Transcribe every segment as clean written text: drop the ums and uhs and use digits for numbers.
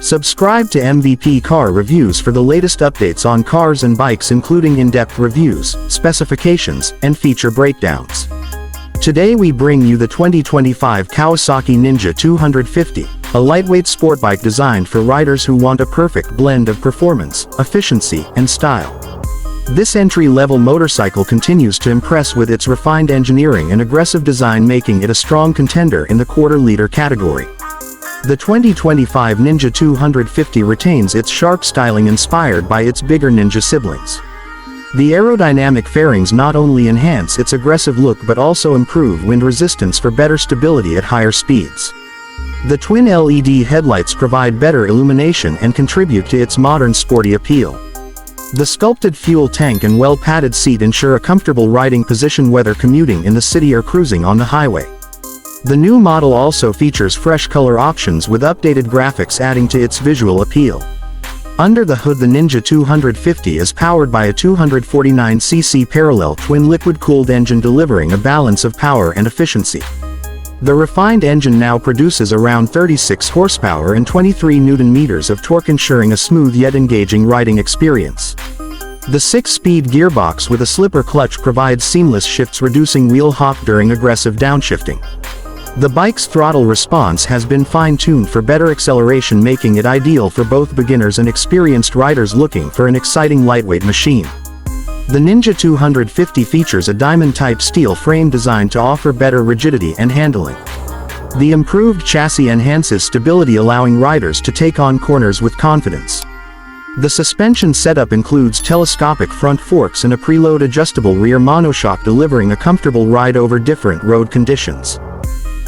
Subscribe to MVP Car Reviews for the latest updates on cars and bikes, including in-depth reviews, specifications, and feature breakdowns. Today we bring you the 2025 Kawasaki Ninja 250, a lightweight sport bike designed for riders who want a perfect blend of performance, efficiency, and style. This entry-level motorcycle continues to impress with its refined engineering and aggressive design, making it a strong contender in the quarter-liter category. The 2025 Ninja 250 retains its sharp styling inspired by its bigger Ninja siblings. The aerodynamic fairings not only enhance its aggressive look but also improve wind resistance for better stability at higher speeds. The twin LED headlights provide better illumination and contribute to its modern sporty appeal. The sculpted fuel tank and well-padded seat ensure a comfortable riding position whether commuting in the city or cruising on the highway. The new model also features fresh color options with updated graphics adding to its visual appeal. Under the hood, the Ninja 250 is powered by a 249cc parallel twin liquid-cooled engine delivering a balance of power and efficiency. The refined engine now produces around 36 horsepower and 23 Nm of torque, ensuring a smooth yet engaging riding experience. The 6-speed gearbox with a slipper clutch provides seamless shifts, reducing wheel hop during aggressive downshifting. The bike's throttle response has been fine-tuned for better acceleration, making it ideal for both beginners and experienced riders looking for an exciting lightweight machine. The Ninja 250 features a diamond-type steel frame designed to offer better rigidity and handling. The improved chassis enhances stability, allowing riders to take on corners with confidence. The suspension setup includes telescopic front forks and a preload adjustable rear monoshock, delivering a comfortable ride over different road conditions.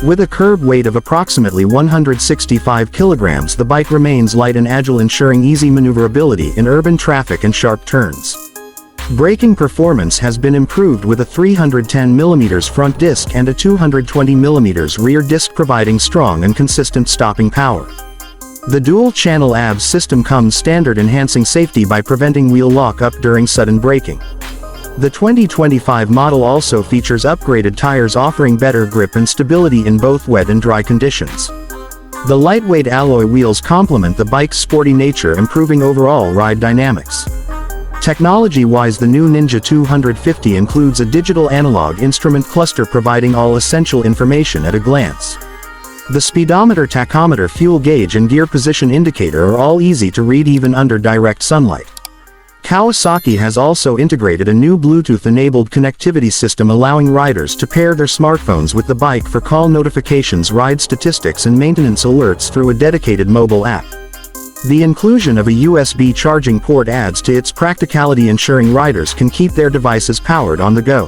With a curb weight of approximately 165 kilograms, the bike remains light and agile, ensuring easy maneuverability in urban traffic and sharp turns. Braking performance has been improved with a 310mm front disc and a 220mm rear disc, providing strong and consistent stopping power. The dual-channel ABS system comes standard, enhancing safety by preventing wheel lock-up during sudden braking. The 2025 model also features upgraded tires, offering better grip and stability in both wet and dry conditions. The lightweight alloy wheels complement the bike's sporty nature, improving overall ride dynamics. Technology-wise, the new Ninja 250 includes a digital analog instrument cluster, providing all essential information at a glance. The speedometer, tachometer, fuel gauge, and gear position indicator are all easy to read even under direct sunlight. Kawasaki has also integrated a new Bluetooth-enabled connectivity system, allowing riders to pair their smartphones with the bike for call notifications, ride statistics, and maintenance alerts through a dedicated mobile app. The inclusion of a USB charging port adds to its practicality, ensuring riders can keep their devices powered on the go.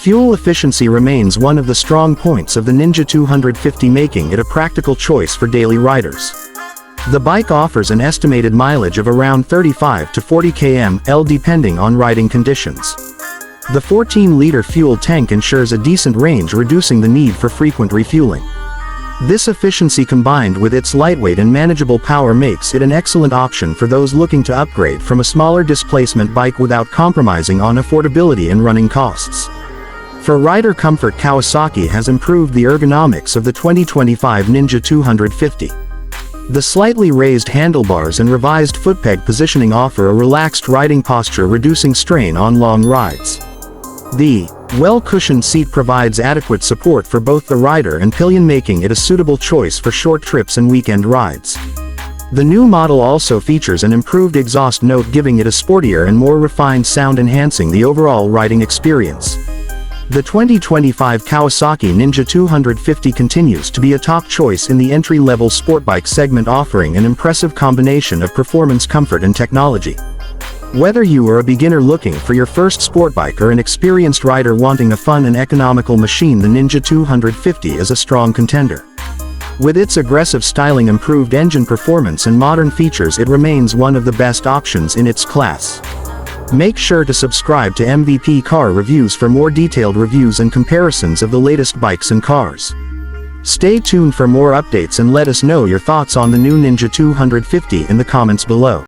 Fuel efficiency remains one of the strong points of the Ninja 250, making it a practical choice for daily riders. The bike offers an estimated mileage of around 35 to 40 km/h depending on riding conditions. The 14-liter fuel tank ensures a decent range, reducing the need for frequent refueling. This efficiency, combined with its lightweight and manageable power, makes it an excellent option for those looking to upgrade from a smaller displacement bike without compromising on affordability and running costs. For rider comfort, Kawasaki has improved the ergonomics of the 2025 Ninja 250. The slightly raised handlebars and revised footpeg positioning offer a relaxed riding posture, reducing strain on long rides. The well-cushioned seat provides adequate support for both the rider and pillion, making it a suitable choice for short trips and weekend rides. The new model also features an improved exhaust note, giving it a sportier and more refined sound, enhancing the overall riding experience. The 2025 Kawasaki Ninja 250 continues to be a top choice in the entry-level sport bike segment, offering an impressive combination of performance, comfort, and technology. Whether you are a beginner looking for your first sport bike or an experienced rider wanting a fun and economical machine, the Ninja 250 is a strong contender. With its aggressive styling, improved engine performance, and modern features, it remains one of the best options in its class. Make sure to subscribe to MVP Car Reviews for more detailed reviews and comparisons of the latest bikes and cars. Stay tuned for more updates and let us know your thoughts on the new Ninja 250 in the comments below.